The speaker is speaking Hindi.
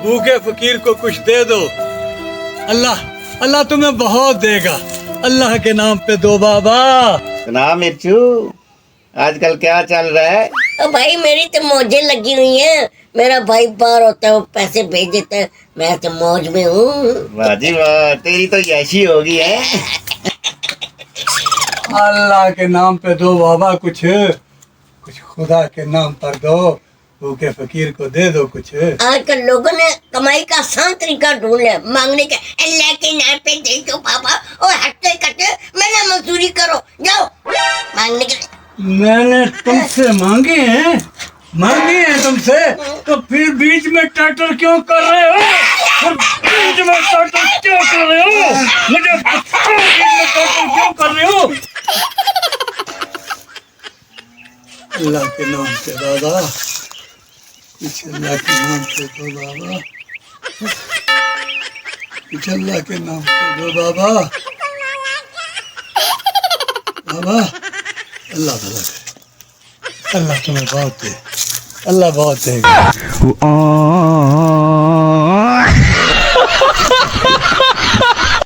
भूखे फकीर को कुछ दे दो, अल्लाह अल्लाह तुम्हें बहुत देगा। अल्लाह के नाम पे दो बाबा। सुना मिर्चू, आजकल क्या चल रहा है? भाई मेरी तो मौजें लगी हुई हैं। मेरा भाई बाहर होता है, वो पैसे भेज देता है, मैं तो मौज में हूँ। वाह जी वाह, तेरी तो ऐसी होगी है। अल्लाह के नाम पे दो बाबा, कुछ कुछ खुदा के नाम पर दो, भूखे फकीर को दे दो कुछ। आजकल लोगों ने कमाई का आसान तरीका ढूंढ लिया, मांगने का। अल्लाह के नाम पे दे दो बाबा, और हटते कटे मैंने मजदूरी करो, जाओ मांगने के लिए। मैंने तुमसे मांगे हैं तुमसे, तो फिर बीच में टाटर क्यों कर रहे हो? बीच में टाटर क्यों कर रहे हो? मुझे बताओ, बीच में टाटर क्यों कर रहे हो? अल्लाह के नाम पे बाबा, कुछ अल्लाह के नाम पे दो बाबा, कुछ अल्लाह के नाम पे दो बाबा। बाबा अल्लाह भला करे, अल्लाह तुम्हें बहुत दे, अल्लाह बहुत देगा।